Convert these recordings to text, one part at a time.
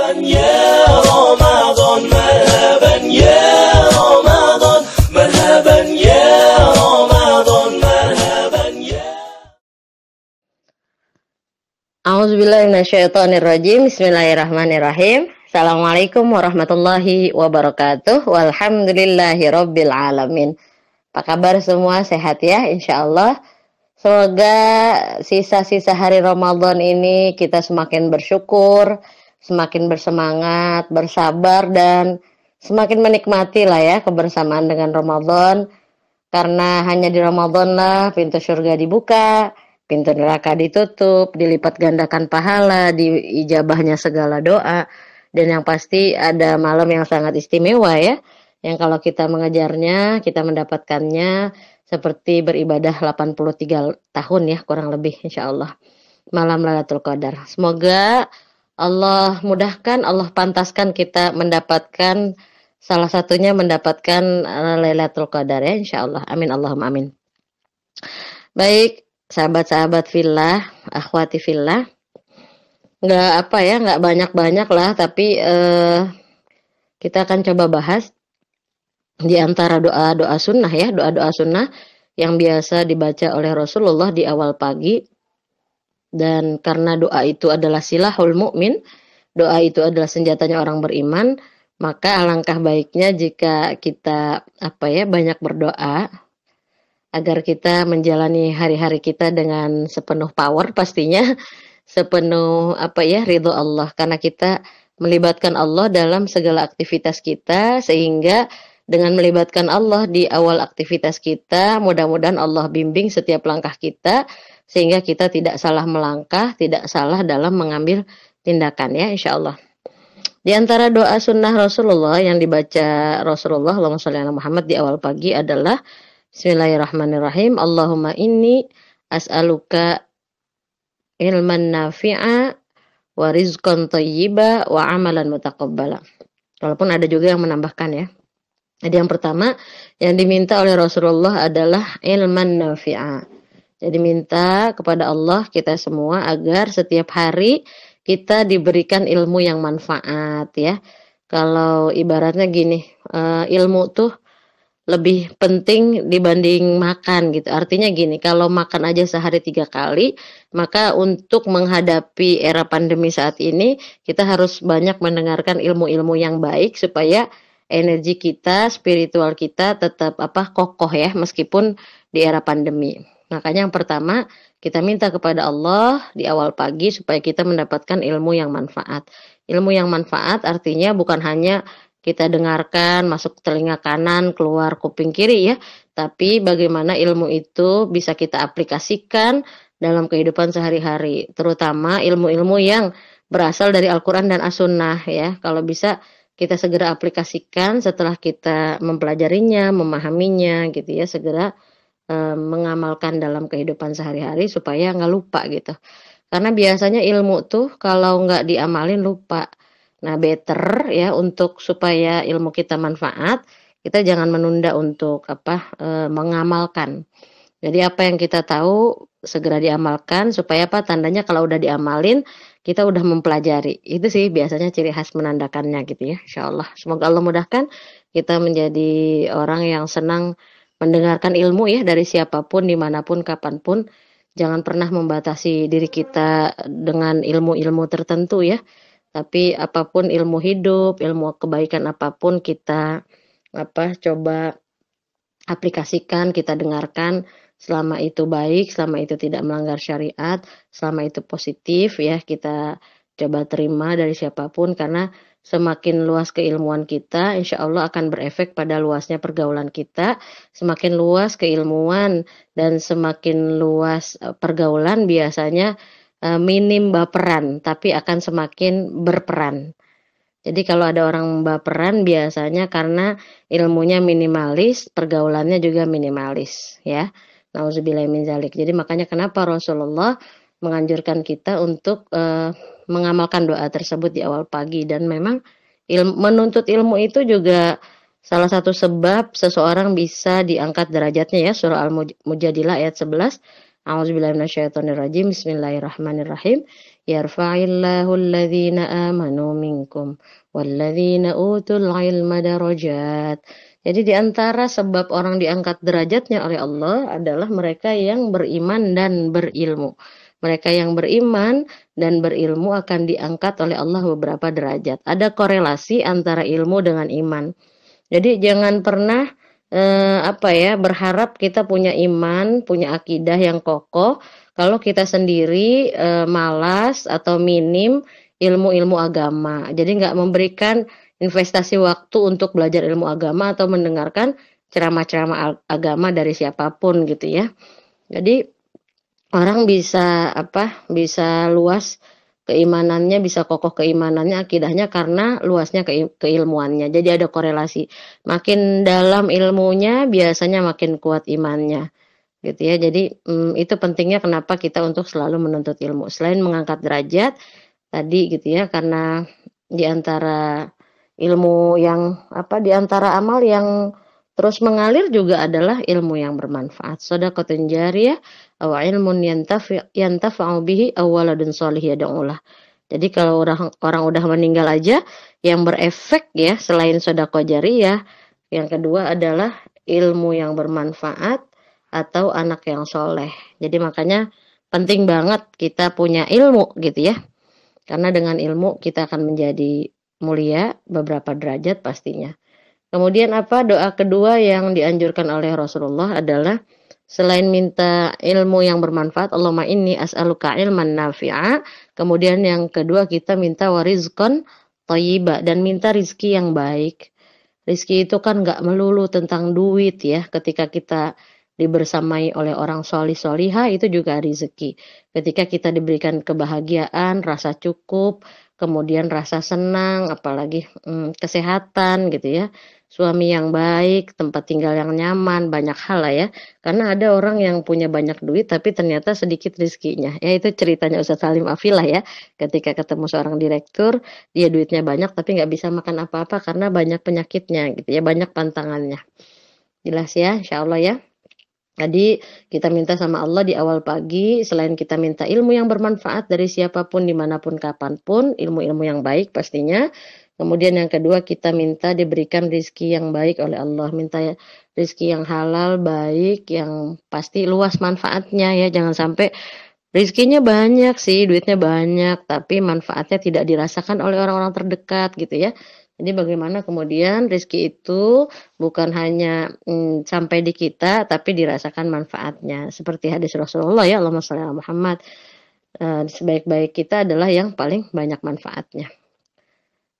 يا رمضان مرحبا يا رمضان مرحبا يا رمضان مرحبا يا. A'udzubillahi minasyaitonirrajim. Bismillahirrahmanirrahim. Assalamualaikum warahmatullahi wabarakatuh. Walhamdulillahi rabbil alamin. Apa kabar semua? Sehat ya insyaallah. Semoga sisa-sisa hari Ramadan ini kita semakin bersyukur, semakin bersemangat, bersabar, dan semakin menikmati lah ya kebersamaan dengan Ramadan. Karena hanya di Ramadan lah pintu surga dibuka, pintu neraka ditutup, dilipat gandakan pahala, diijabahnya segala doa. Dan yang pasti ada malam yang sangat istimewa ya, yang kalau kita mengejarnya, kita mendapatkannya seperti beribadah 83 tahun ya, kurang lebih insyaallah. Malam Lailatul Qadar. Semoga Allah mudahkan, Allah pantaskan kita mendapatkan, salah satunya mendapatkan Lailatul Qadar ya insyaallah. Amin Allahumma amin. Baik, sahabat-sahabat fillah, akhwati fillah. Nggak banyak-banyak lah, tapi kita akan coba bahas di antara doa-doa sunnah ya, doa-doa sunnah yang biasa dibaca oleh Rasulullah di awal pagi. Dan karena doa itu adalah silahul mukmin, doa itu adalah senjatanya orang beriman, maka alangkah baiknya jika kita banyak berdoa agar kita menjalani hari-hari kita dengan sepenuh power pastinya, sepenuh ridho Allah, karena kita melibatkan Allah dalam segala aktivitas kita, sehingga dengan melibatkan Allah di awal aktivitas kita, mudah-mudahan Allah bimbing setiap langkah kita, sehingga kita tidak salah melangkah, tidak salah dalam mengambil tindakan ya insyaallah. Di antara doa sunnah Rasulullah yang dibaca Rasulullah, Allahumma sholli ala Muhammad, di awal pagi adalah Bismillahirrahmanirrahim. Allahumma inni as'aluka ilman nafi'a wa rizqan thayyiba wa amalan mutaqabbala. Walaupun ada juga yang menambahkan ya. Jadi yang pertama yang diminta oleh Rasulullah adalah ilman nafi'a. Jadi minta kepada Allah kita semua agar setiap hari kita diberikan ilmu yang manfaat ya. Kalau ibaratnya gini, ilmu tuh lebih penting dibanding makan gitu. Artinya gini, kalau makan aja sehari 3 kali, maka untuk menghadapi era pandemi saat ini, kita harus banyak mendengarkan ilmu-ilmu yang baik supaya energi kita, spiritual kita tetap kokoh ya, meskipun di era pandemi. Makanya yang pertama, kita minta kepada Allah di awal pagi supaya kita mendapatkan ilmu yang manfaat. Ilmu yang manfaat artinya bukan hanya kita dengarkan masuk telinga kanan, keluar kuping kiri ya, tapi bagaimana ilmu itu bisa kita aplikasikan dalam kehidupan sehari-hari, terutama ilmu-ilmu yang berasal dari Al-Quran dan As-Sunnah ya. Kalau bisa kita segera aplikasikan setelah kita mempelajarinya, memahaminya gitu ya, segera mengamalkan dalam kehidupan sehari-hari supaya nggak lupa gitu. Karena biasanya ilmu tuh kalau nggak diamalin lupa. Nah, better ya untuk supaya ilmu kita manfaat, kita jangan menunda untuk mengamalkan. Jadi apa yang kita tahu segera diamalkan supaya tandanya kalau udah diamalin kita udah mempelajari. Itu sih biasanya ciri khas menandakannya gitu ya. Insyaallah. Semoga Allah mudahkan kita menjadi orang yang senang mendengarkan ilmu ya dari siapapun, dimanapun, kapanpun. Jangan pernah membatasi diri kita dengan ilmu-ilmu tertentu ya. Tapi apapun ilmu hidup, ilmu kebaikan apapun kita coba aplikasikan, kita dengarkan, selama itu baik, selama itu tidak melanggar syariat, selama itu positif ya, kita coba terima dari siapapun, karena semakin luas keilmuan kita, insya Allah akan berefek pada luasnya pergaulan kita. Semakin luas keilmuan dan semakin luas pergaulan biasanya minim baperan, tapi akan semakin berperan. Jadi kalau ada orang baperan biasanya karena ilmunya minimalis, pergaulannya juga minimalis ya. Nauzubillahi min dzalik. Jadi makanya kenapa Rasulullah menganjurkan kita untuk mengamalkan doa tersebut di awal pagi. Dan memang menuntut ilmu itu juga salah satu sebab seseorang bisa diangkat derajatnya ya. Surah Al-Mujadilah ayat 11. A'udzubillahi minasyaitonirrajim. Bismillahirrahmanirrahim. yarfa'illahu alladhina amanu minkum walladzina utul ilma darajat. Jadi di antara sebab orang diangkat derajatnya oleh Allah adalah mereka yang beriman dan berilmu. Mereka yang beriman dan berilmu akan diangkat oleh Allah beberapa derajat. Ada korelasi antara ilmu dengan iman. Jadi jangan pernah berharap kita punya iman, punya akidah yang kokoh kalau kita sendiri malas atau minim ilmu-ilmu agama. Jadi nggak memberikan investasi waktu untuk belajar ilmu agama atau mendengarkan ceramah-ceramah agama dari siapapun gitu ya. Jadi orang bisa luas keimanannya, bisa kokoh keimanannya, akidahnya karena luasnya keilmuannya. Jadi ada korelasi. Makin dalam ilmunya biasanya makin kuat imannya. Gitu ya. Jadi itu pentingnya kenapa kita untuk selalu menuntut ilmu. Selain mengangkat derajat tadi gitu ya, karena di antara ilmu yang di antara amal yang terus mengalir juga adalah ilmu yang bermanfaat. Shadaqatun jariyah aw ilmun yantafa'u bihi aw waladun shalih yad'ulah. Jadi kalau orang udah meninggal aja yang berefek ya selain sedekah jariyah, yang kedua adalah ilmu yang bermanfaat atau anak yang soleh. Jadi makanya penting banget kita punya ilmu gitu ya. Karena dengan ilmu kita akan menjadi mulia beberapa derajat pastinya. Kemudian doa kedua yang dianjurkan oleh Rasulullah adalah selain minta ilmu yang bermanfaat, Allahumma inni as'aluka ilman nafi'a. Kemudian yang kedua kita minta warizqan thayyiba dan minta rizki yang baik. Rizki itu kan nggak melulu tentang duit ya. Ketika kita dibersamai oleh orang solih soliha itu juga rezeki. Ketika kita diberikan kebahagiaan, rasa cukup, kemudian rasa senang, apalagi kesehatan gitu ya, suami yang baik, tempat tinggal yang nyaman, banyak hal lah ya. Karena ada orang yang punya banyak duit tapi ternyata sedikit rezekinya. Ya itu ceritanya Ustadz Salim Afilah ya. Ketika ketemu seorang direktur, dia duitnya banyak tapi nggak bisa makan apa-apa karena banyak penyakitnya gitu ya, banyak pantangannya. Jelas ya, insya Allah ya. Jadi kita minta sama Allah di awal pagi, selain kita minta ilmu yang bermanfaat dari siapapun, dimanapun, kapanpun, ilmu-ilmu yang baik pastinya. Kemudian yang kedua kita minta diberikan rizki yang baik oleh Allah. Minta rizki yang halal, baik, yang pasti luas manfaatnya ya. Jangan sampai rizkinya banyak sih, duitnya banyak, tapi manfaatnya tidak dirasakan oleh orang-orang terdekat gitu ya. Jadi bagaimana kemudian rezeki itu bukan hanya sampai di kita, tapi dirasakan manfaatnya. Seperti hadis Rasulullah ya, Allahumma shalli ala Muhammad. Sebaik-baik kita adalah yang paling banyak manfaatnya.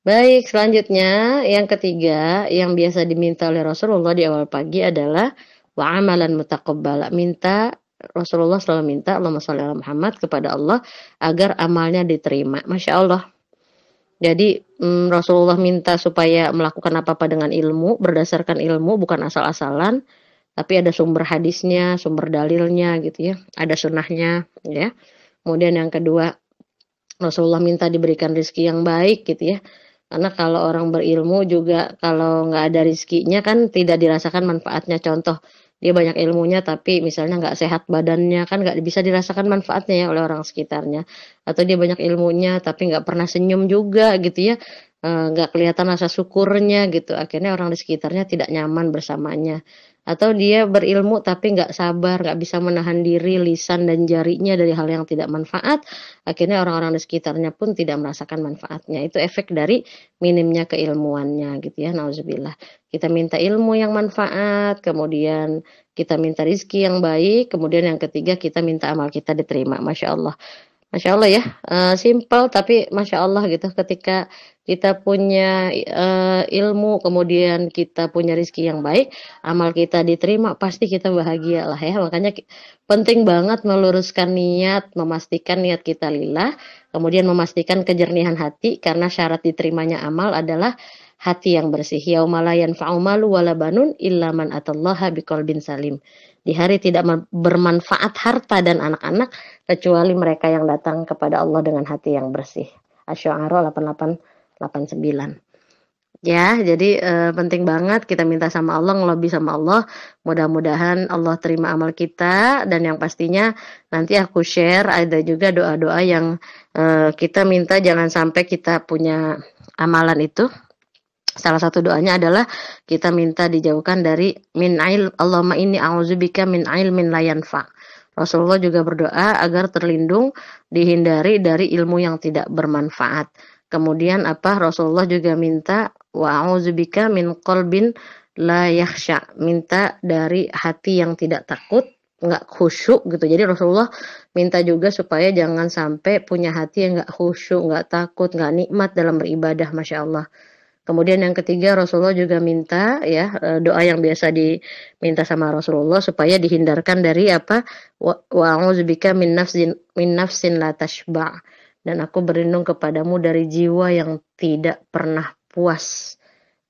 Baik, selanjutnya yang ketiga yang biasa diminta oleh Rasulullah di awal pagi adalah wa amalan mutaqabbala. Rasulullah selalu minta Allahumma shalli ala Muhammad kepada Allah agar amalnya diterima. Masya Allah. Jadi Rasulullah minta supaya melakukan apa-apa dengan ilmu, berdasarkan ilmu, bukan asal-asalan, tapi ada sumber hadisnya, sumber dalilnya gitu ya, ada sunnahnya ya. Kemudian yang kedua, Rasulullah minta diberikan rezeki yang baik gitu ya. Karena kalau orang berilmu juga kalau nggak ada rezekinya kan tidak dirasakan manfaatnya. Contoh, dia banyak ilmunya tapi misalnya nggak sehat badannya kan nggak bisa dirasakan manfaatnya ya oleh orang sekitarnya. Atau dia banyak ilmunya tapi nggak pernah senyum juga gitu ya, nggak kelihatan rasa syukurnya gitu. Akhirnya orang di sekitarnya tidak nyaman bersamanya. Atau dia berilmu tapi nggak sabar, nggak bisa menahan diri, lisan dan jarinya dari hal yang tidak manfaat. Akhirnya orang-orang di sekitarnya pun tidak merasakan manfaatnya. Itu efek dari minimnya keilmuannya gitu ya, nauzubillah. Kita minta ilmu yang manfaat, kemudian kita minta rizki yang baik, kemudian yang ketiga kita minta amal kita diterima. Masya Allah. Masya Allah ya, simpel tapi Masya Allah gitu. Ketika kita punya ilmu, kemudian kita punya rizki yang baik, amal kita diterima, pasti kita bahagia lah ya. Makanya penting banget meluruskan niat, memastikan niat kita lillah, kemudian memastikan kejernihan hati, karena syarat diterimanya amal adalah hati yang bersih. Yauma la yanfa'u malu wala banun illa man atallaha biqalbin salim. Di hari tidak bermanfaat harta dan anak-anak kecuali mereka yang datang kepada Allah dengan hati yang bersih. Asy-Syu'ara 8889. Ya, jadi penting banget kita minta sama Allah, ngelobi sama Allah. Mudah-mudahan Allah terima amal kita dan yang pastinya nanti aku share ada juga doa-doa yang kita minta jangan sampai kita punya amalan itu. Salah satu doanya adalah kita minta dijauhkan dari Allahumma inni a'udzubika min ilmin la yanfa. Rasulullah juga berdoa agar terlindung dihindari dari ilmu yang tidak bermanfaat. Kemudian Rasulullah juga minta wa a'udzubika min qalbin la yakhsha, minta dari hati yang tidak takut, nggak khusyuk gitu. Jadi Rasulullah minta juga supaya jangan sampai punya hati yang nggak khusyuk, nggak takut, nggak nikmat dalam beribadah, masya Allah. Kemudian yang ketiga Rasulullah juga minta ya doa yang biasa diminta sama Rasulullah supaya dihindarkan dari wa a'udzubika min nafsin la tashba', dan aku berlindung kepadamu dari jiwa yang tidak pernah puas.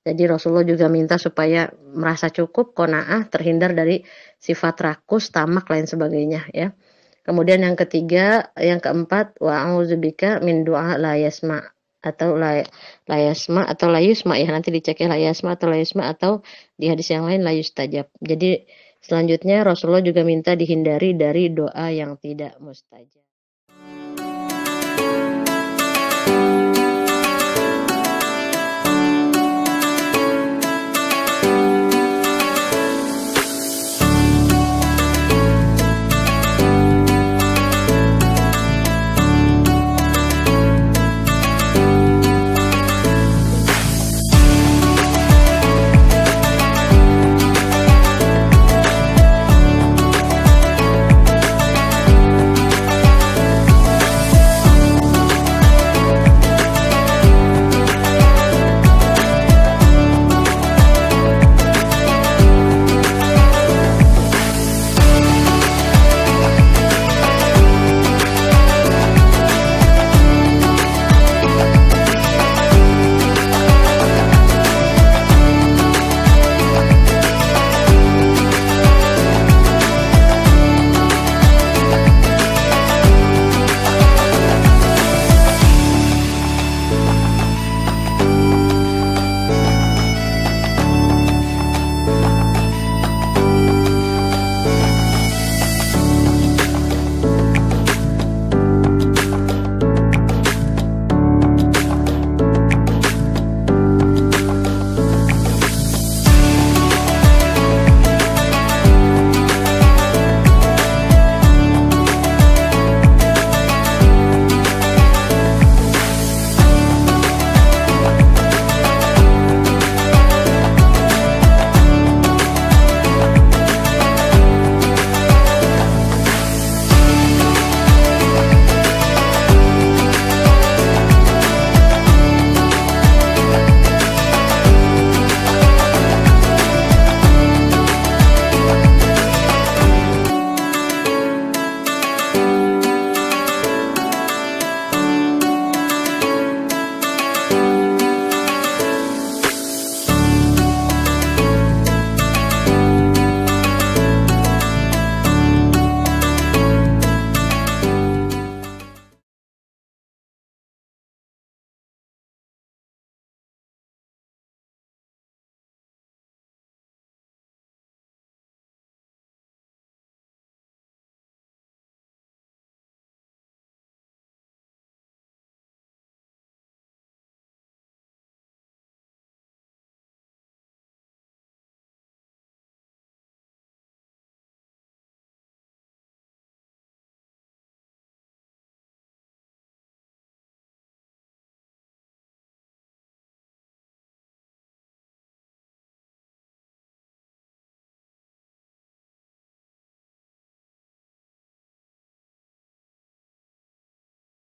Jadi Rasulullah juga minta supaya merasa cukup, qanaah, terhindar dari sifat rakus, tamak, lain sebagainya ya. Kemudian yang ketiga, yang keempat, wa a'udzubika min du'a la yasma' atau layasma atau layusma ya, nanti dicek ya, layasma atau layusma, atau di hadis yang lain layustajab. Jadi selanjutnya Rasulullah juga minta dihindari dari doa yang tidak mustajab.